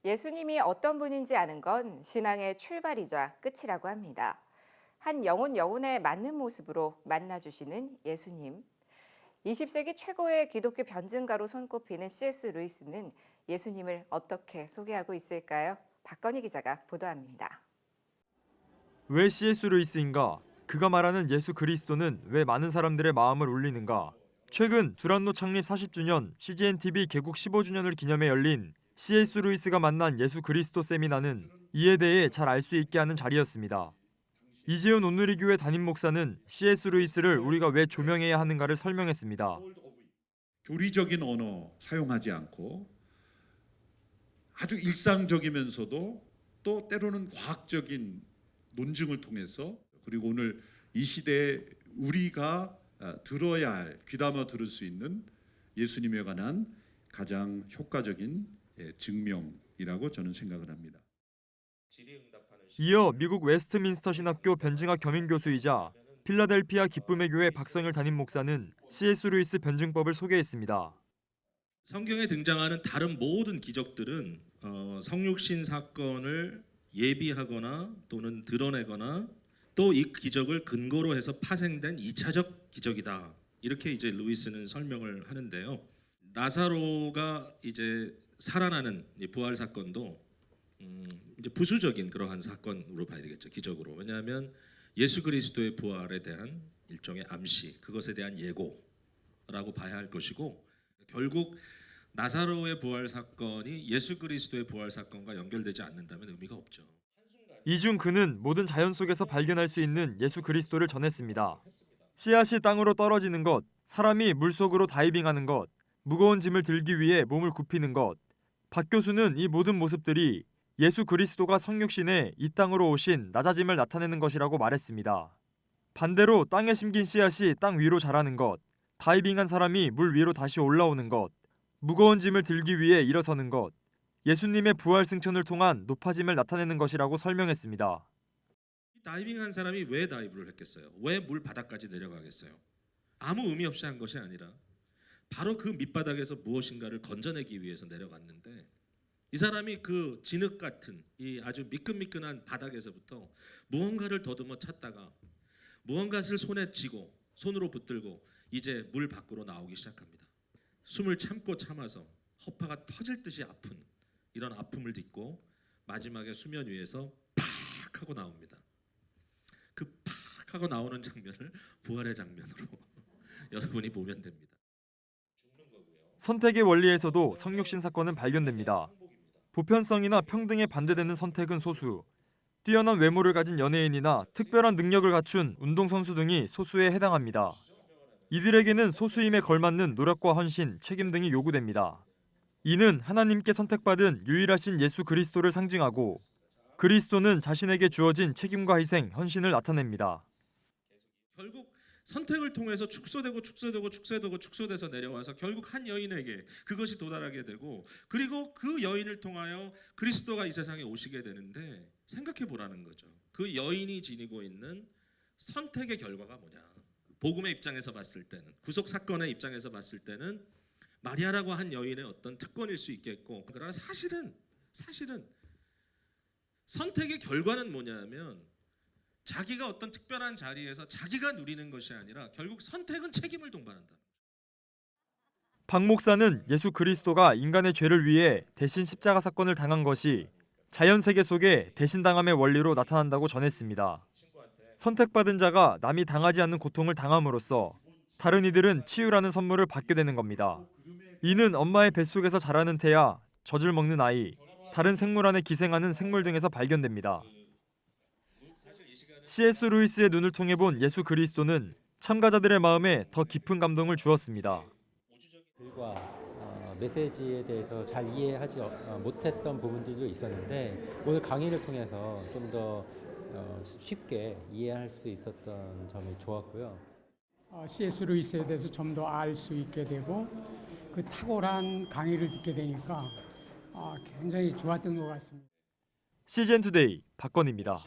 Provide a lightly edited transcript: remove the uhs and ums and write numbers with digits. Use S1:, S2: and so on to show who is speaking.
S1: 예수님이 어떤 분인지 아는 건 신앙의 출발이자 끝이라고 합니다. 한 영혼에 맞는 모습으로 만나주시는 예수님. 20세기 최고의 기독교 변증가로 손꼽히는 C.S. 루이스는 예수님을 어떻게 소개하고 있을까요? 박건희 기자가 보도합니다.
S2: 왜 C.S. 루이스인가? 그가 말하는 예수 그리스도는 왜 많은 사람들의 마음을 울리는가? 최근 두란노 창립 40주년, CGN-TV 개국 15주년을 기념해 열린 C.S. 루이스가 만난 예수 그리스도 세미나는 이에 대해 잘 알 수 있게 하는 자리였습니다. 이재훈 온누리교회 담임 목사는 C.S. 루이스를 우리가 왜 조명해야 하는가를 설명했습니다.
S3: 교리적인 언어 사용하지 않고 아주 일상적이면서도 또 때로는 과학적인 논증을 통해서, 그리고 오늘 이 시대에 우리가 들어야 할, 귀담아 들을 수 있는 예수님에 관한 가장 효과적인 증명이라고 저는 생각을 합니다.
S2: 이어 미국 웨스트민스터 신학교 변증학 겸임교수이자 필라델피아 기쁨의 교회 박성일 담임 목사는 C.S. 루이스 변증법을 소개했습니다.
S4: 성경에 등장하는 다른 모든 기적들은 성육신 사건을 예비하거나 또는 드러내거나 또 이 기적을 근거로 해서 파생된 2차적 기적이다. 이렇게 이제 루이스는 설명을 하는데요. 나사로가 이제 살아나는 부활 사건도 이제 부수적인 그러한 사건으로 봐야 되겠죠. 기적으로. 왜냐하면 예수 그리스도의 부활에 대한 일종의 암시, 그것에 대한 예고라고 봐야 할 것이고, 결국 나사로의 부활 사건이 예수 그리스도의 부활 사건과 연결되지 않는다면 의미가 없죠.
S2: 이중 그는 모든 자연 속에서 발견할 수 있는 예수 그리스도를 전했습니다. 씨앗이 땅으로 떨어지는 것, 사람이 물속으로 다이빙하는 것, 무거운 짐을 들기 위해 몸을 굽히는 것. 박 교수는 이 모든 모습들이 예수 그리스도가 성육신에 이 땅으로 오신 낮아짐을 나타내는 것이라고 말했습니다. 반대로 땅에 심긴 씨앗이 땅 위로 자라는 것, 다이빙한 사람이 물 위로 다시 올라오는 것, 무거운 짐을 들기 위해 일어서는 것, 예수님의 부활 승천을 통한 높아짐을 나타내는 것이라고 설명했습니다.
S4: 다이빙한 사람이 왜 다이브를 했겠어요? 왜 물 바닥까지 내려가겠어요? 아무 의미 없이 한 것이 아니라 바로 그 밑바닥에서 무엇인가를 건져내기 위해서 내려갔는데, 이 사람이 그 진흙 같은 이 아주 미끈미끈한 바닥에서부터 무언가를 더듬어 찾다가 무언가를 손에 쥐고 손으로 붙들고 이제 물 밖으로 나오기 시작합니다. 숨을 참고 참아서 허파가 터질 듯이 아픈 이런 아픔을 딛고 마지막에 수면 위에서 팍 하고 나옵니다. 그 팍 하고 나오는 장면을 부활의 장면으로 여러분이 보면 됩니다.
S2: 선택의 원리에서도 성육신 사건은 발견됩니다. 보편성이나 평등에 반대되는 선택은 소수. 뛰어난 외모를 가진 연예인이나 특별한 능력을 갖춘 운동선수 등이 소수에 해당합니다. 이들에게는 소수임에 걸맞는 노력과 헌신, 책임 등이 요구됩니다. 이는 하나님께 선택받은 유일하신 예수 그리스도를 상징하고, 그리스도는 자신에게 주어진 책임과 희생, 헌신을 나타냅니다.
S4: 결국 선택을 통해서 축소돼서 내려와서 결국 한 여인에게 그것이 도달하게 되고, 그리고 그 여인을 통하여 그리스도가 이 세상에 오시게 되는데, 생각해 보라는 거죠. 그 여인이 지니고 있는 선택의 결과가 뭐냐. 복음의 입장에서 봤을 때는, 구속 사건의 입장에서 봤을 때는 마리아라고 한 여인의 어떤 특권일 수 있겠고, 그러나 사실은 선택의 결과는 뭐냐면 자기가 어떤 특별한 자리에서 자기가 누리는 것이 아니라 결국 선택은 책임을 동반한다.
S2: 박 목사는 예수 그리스도가 인간의 죄를 위해 대신 십자가 사건을 당한 것이 자연 세계 속에 대신당함의 원리로 나타난다고 전했습니다. 선택받은 자가 남이 당하지 않는 고통을 당함으로써 다른 이들은 치유라는 선물을 받게 되는 겁니다. 이는 엄마의 뱃속에서 자라는 태아, 젖을 먹는 아이, 다른 생물 안에 기생하는 생물 등에서 발견됩니다. C.S. 루이스의 눈을 통해 본 예수 그리스도는 참가자들의 마음에 더 깊은 감동을 주었습니다.
S5: 글과 메시지에 대해서 잘 이해하지 못했던 부분들도 있었는데, 오늘 강의를 통해서 좀 더 쉽게 이해할 수 있었던 점이 좋았고요.
S6: C.S. 루이스에 대해서 좀 더 알 수 있게 되고, 그 탁월한 강의를 듣게 되니까 굉장히 좋았던 것 같습니다.
S2: CGN 투데이 박건희입니다.